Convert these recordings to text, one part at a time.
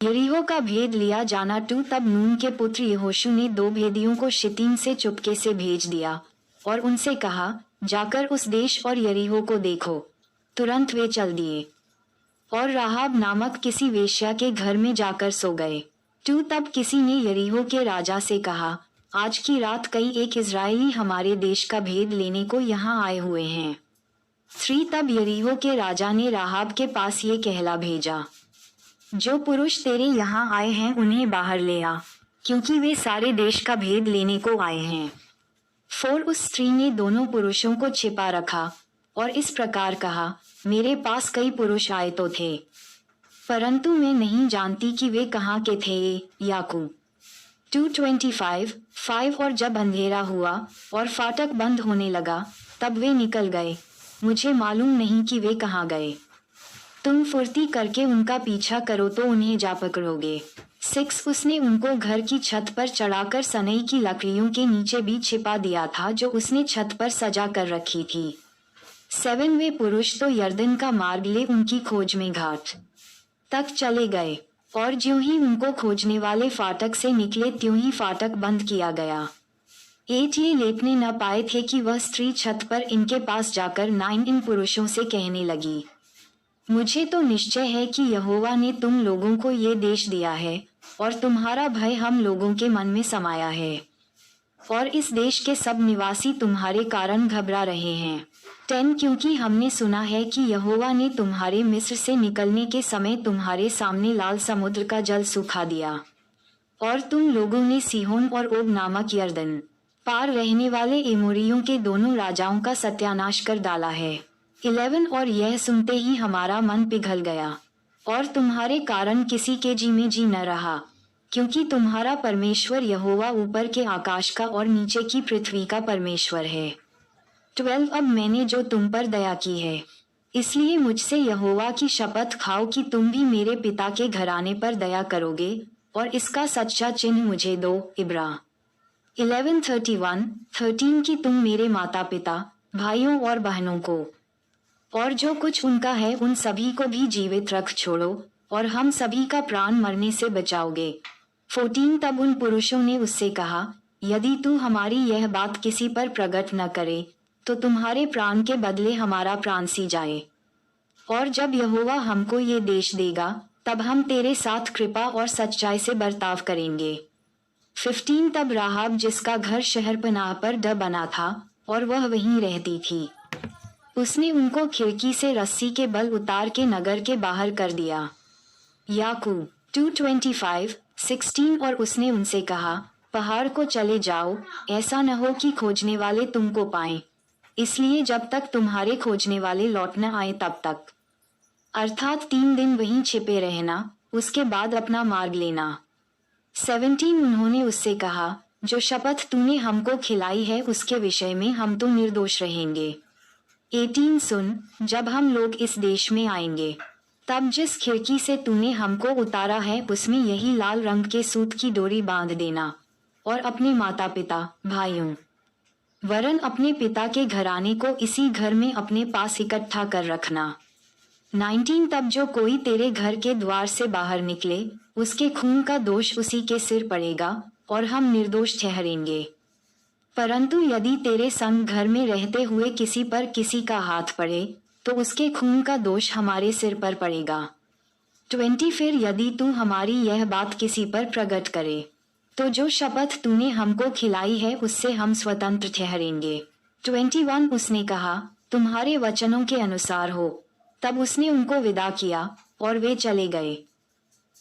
यरीहो का भेद लिया जाना 2 तब नून के पुत्र यहोशू ने 2 भेदियों को शितीम से चुपके से भेज दिया और उनसे कहा, जाकर उस देश और यरीहो को देखो। तुरंत वे चल दिए और राहाब नामक किसी वेश्या के घर में जाकर सो गए। 2 तब किसी ने यरीहो के राजा से कहा, आज की रात कई एक इज़राइली हमारे देश का भेद लेने को यहाँ आए हुए हैं। 3 तब यरीहो के राजा ने राहाब के पास ये कहला भेजा, जो पुरुष तेरे यहाँ आए हैं उन्हें बाहर ले आ, क्योंकि वे सारे देश का भेद लेने को आए हैं। 4 उस स्त्री ने दोनों पुरुषों को छिपा रखा और इस प्रकार कहा, मेरे पास कई पुरुष आए तो थे, परंतु मैं नहीं जानती कि वे कहाँ के थे। याकूब 2:25-5 और जब अंधेरा हुआ और फाटक बंद होने लगा तब वे निकल गए, मुझे मालूम नहीं कि वे कहाँ गए। तुम फुर्ती करके उनका पीछा करो तो उन्हें जा पकड़ोगे। 6 उसने उनको घर की छत पर चढ़ाकर सनई की लकड़ियों के नीचे भी छिपा दिया था जो उसने छत पर सजा कर रखी थी। 7 वे पुरुष तो यरदन का मार्ग ले उनकी खोज में घाट तक चले गए और ज्यों ही उनको खोजने वाले फाटक से निकले त्यों ही फाटक बंद किया गया। 8 ये लेटने न पाए थे कि वह स्त्री छत पर इनके पास जाकर 9 इन पुरुषों से कहने लगी, मुझे तो निश्चय है कि यहोवा ने तुम लोगों को ये देश दिया है और तुम्हारा भय हम लोगों के मन में समाया है और इस देश के सब निवासी तुम्हारे कारण घबरा रहे हैं। 10 क्योंकि हमने सुना है कि यहोवा ने तुम्हारे मिस्र से निकलने के समय तुम्हारे सामने लाल समुद्र का जल सूखा दिया और तुम लोगों ने सीहोन और ओग नामक यरदन पार रहने वाले एमोरियों के दोनों राजाओं का सत्यानाश कर डाला है। 11 और यह सुनते ही हमारा मन पिघल गया और तुम्हारे कारण किसी के जी में जी न रहा, क्योंकि तुम्हारा परमेश्वर यहोवा ऊपर के आकाश का और नीचे की पृथ्वी का परमेश्वर है। 12 अब मैंने जो तुम पर दया की है, इसलिए मुझसे यहोवा की शपथ खाओ कि तुम भी मेरे पिता के घराने पर दया करोगे और इसका सच्चा चिन्ह मुझे दो। इब्रा 11:13 कि तुम मेरे माता पिता, भाइयों और बहनों को और जो कुछ उनका है उन सभी को भी जीवित रख छोड़ो और हम सभी का प्राण मरने से बचाओगे। 14 तब उन पुरुषों ने उससे कहा, यदि तू हमारी यह बात किसी पर प्रकट न करे तो तुम्हारे प्राण के बदले हमारा प्राण सी जाए, और जब यहोवा हमको ये देश देगा तब हम तेरे साथ कृपा और सच्चाई से बर्ताव करेंगे। 15 तब राहाब जिसका घर शहरपनाह पर ड बना था और वह वहीं रहती थी, उसने उनको खिड़की से रस्सी के बल उतार के नगर के बाहर कर दिया। याकूब 2:25-16 और उसने उनसे कहा, पहाड़ को चले जाओ, ऐसा न हो कि खोजने वाले तुमको पाएं, इसलिए जब तक तुम्हारे खोजने वाले लौट न आए तब तक, अर्थात 3 दिन वहीं छिपे रहना, उसके बाद अपना मार्ग लेना। 17 उन्होंने उससे कहा, जो शपथ तूने हमको खिलाई है उसके विषय में हम तो निर्दोष रहेंगे। 18 सुन, जब हम लोग इस देश में आएंगे तब जिस खिड़की से तूने हमको उतारा है उसमें यही लाल रंग के सूत की डोरी बांध देना और अपने माता पिता, भाइयों वरन अपने पिता के घराने को इसी घर में अपने पास इकट्ठा कर रखना। 19 तब जो कोई तेरे घर के द्वार से बाहर निकले उसके खून का दोष उसी के सिर पड़ेगा और हम निर्दोष ठहरेंगे, परंतु यदि तेरे संग घर में रहते हुए किसी पर किसी का हाथ पड़े तो उसके खून का दोष हमारे सिर पर पड़ेगा। 20 फिर यदि तू हमारी यह बात किसी पर प्रकट करे तो जो शपथ तूने हमको खिलाई है उससे हम स्वतंत्र ठहरेंगे। 21 उसने कहा, तुम्हारे वचनों के अनुसार हो। तब उसने उनको विदा किया और वे चले गए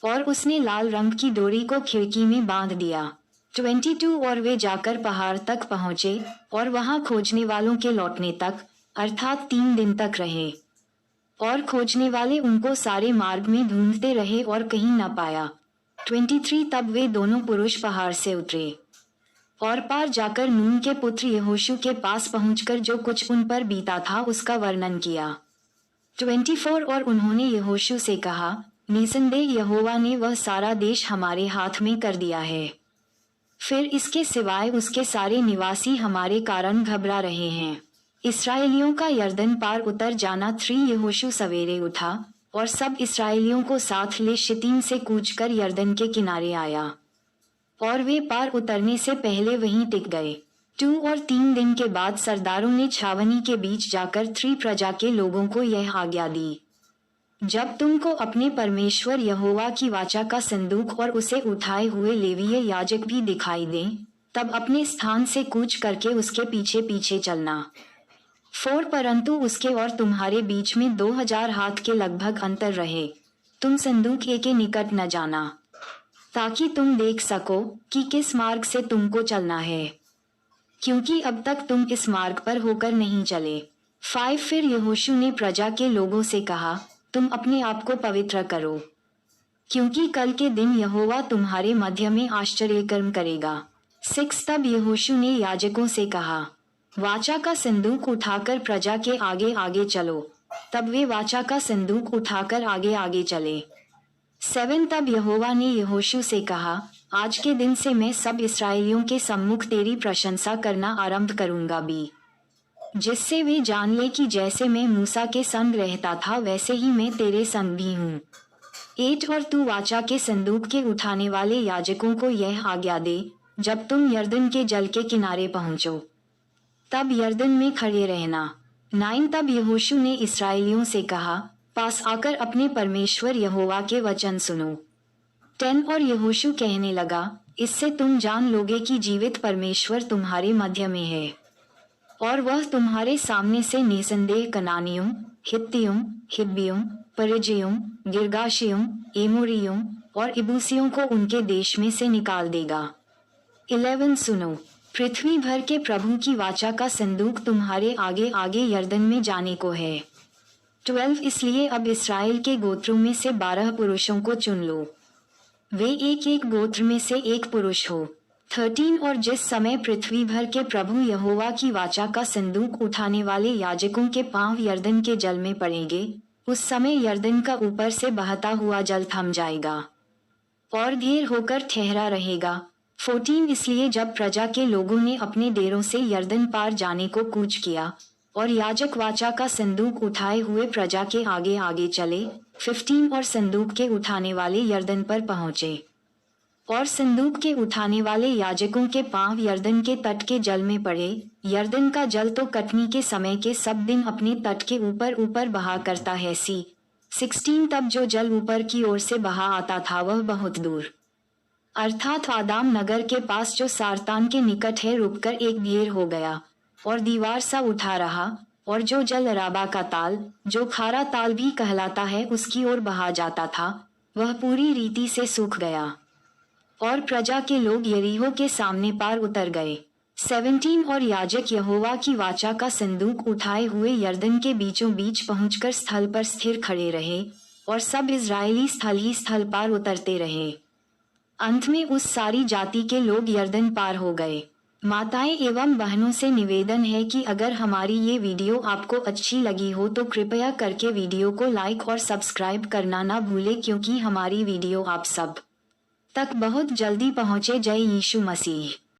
और उसने लाल रंग की डोरी को खिड़की में बांध दिया। 22 और वे जाकर पहाड़ तक पहुंचे और वहां खोजने वालों के लौटने तक, अर्थात 3 दिन तक रहे, और खोजने वाले उनको सारे मार्ग में ढूंढते रहे और कहीं न पाया। 23 तब वे दोनों पुरुष पहाड़ से उतरे और पार जाकर नून के पुत्र यहोशू के पास पहुंचकर जो कुछ उन पर बीता था उसका वर्णन किया। 24 और उन्होंने यहोशू से कहा, निसंदेह यहोवा ने वह सारा देश हमारे हाथ में कर दिया है, फिर इसके सिवाय उसके सारे निवासी हमारे कारण घबरा रहे हैं। इसराइलियों का यरदन पार उतर जाना। 3 यहोशू सवेरे उठा और सब इसराइलियों को साथ ले शितीम से कूच कर यरदन के किनारे आया और वे पार उतरने से पहले वहीं टिक गए। 2 और 3 दिन के बाद सरदारों ने छावनी के बीच जाकर 3 प्रजा के लोगों को यह आज्ञा दी, जब तुमको अपने परमेश्वर यहोवा की वाचा का संदूक और उसे उठाए हुए लेवीय याजक भी दिखाई दें, तब अपने स्थान से कूच करके उसके पीछे पीछे चलना। 4 परंतु उसके और तुम्हारे बीच में 2000 हाथ के लगभग अंतर रहे। तुम संदूक के निकट न जाना, ताकि तुम देख सको कि किस मार्ग से तुमको चलना है, क्योंकि अब तक तुम इस मार्ग पर होकर नहीं चले। 5 फिर यहोशू ने प्रजा के लोगों से कहा, तुम अपने आप को पवित्र करो, क्योंकि कल के दिन यहोवा तुम्हारे मध्य में आश्चर्य कर्म करेगा। 6 तब यहोशू ने याजकों से कहा, वाचा का संदूक उठाकर प्रजा के आगे आगे चलो। तब वे वाचा का संदूक उठाकर आगे आगे चले। 7 तब यहोवा ने यहोशू से कहा, आज के दिन से मैं सब इसराइलियों के सम्मुख तेरी प्रशंसा करना आरंभ करूंगा भी, जिससे वे जान ले कि जैसे मैं मूसा के संग रहता था वैसे ही मैं तेरे संग भी हूँ। 8 और तू वाचा के संदूक के उठाने वाले याजकों को यह आज्ञा दे, जब तुम यरदन के जल के किनारे पहुंचो तब यरदन में खड़े रहना। 9 तब यहोशू ने इसराइलियों से कहा, पास आकर अपने परमेश्वर यहोवा के वचन सुनो। 10 और यहोशू कहने लगा, इससे तुम जान लोगे कि जीवित परमेश्वर तुम्हारे मध्य में है, और वह तुम्हारे सामने से निसंदेह कनानियों, हित्तियों, हिब्बियों, परिज्जियों, गिर्गाशियों, एमोरियों और इबूसियों को उनके देश में से निकाल देगा। 11 सुनो, पृथ्वी भर के प्रभु की वाचा का संदूक तुम्हारे आगे आगे यरदन में जाने को है। 12 इसलिए अब इस्राएल के गोत्रों में से 12 पुरुषों को चुन लो, वे एक एक गोत्र में से एक पुरुष हो। 13 और जिस समय पृथ्वी भर के प्रभु यहोवा की वाचा का संदूक उठाने वाले याजकों के पांव यरदन के जल में पड़ेंगे, उस समय यरदन का ऊपर से बहता हुआ जल थम जाएगा और धीर होकर ठहरा रहेगा। 14 इसलिए जब प्रजा के लोगों ने अपने डेरों से यरदन पार जाने को कूच किया और याजक वाचा का संदूक उठाए हुए प्रजा के आगे आगे चले, 15 और संदूक के उठाने वाले यरदन पर पहुंचे और संदूक के उठाने वाले याजकों के पांव यरदन के तट के जल में पड़े। यरदन का जल तो कटनी के समय के सब दिन अपने तट के ऊपर ऊपर बहा करता है। 16 तब जो जल ऊपर की ओर से बहा आता था वह बहुत दूर, अर्थात आदाम नगर के पास जो सारतान के निकट है, रुककर एक ढेर हो गया और दीवार सा उठा रहा, और जो जल अराबा का ताल, जो खारा ताल भी कहलाता है, उसकी ओर बहा जाता था, वह पूरी रीति से सूख गया और प्रजा के लोग यरीहो के सामने पार उतर गए। 17 और याजक यहोवा की वाचा का संदूक उठाए हुए यरदन के बीचों बीच पहुंचकर स्थल पर स्थिर खड़े रहे और सब इजरायली स्थल ही स्थल पार उतरते रहे। अंत में उस सारी जाति के लोग यरदन पार हो गए। माताएं एवं बहनों से निवेदन है कि अगर हमारी ये वीडियो आपको अच्छी लगी हो तो कृपया करके वीडियो को लाइक और सब्सक्राइब करना ना भूलें, क्योंकि हमारी वीडियो आप सब तक बहुत जल्दी पहुंचे। जय यीशु मसीह।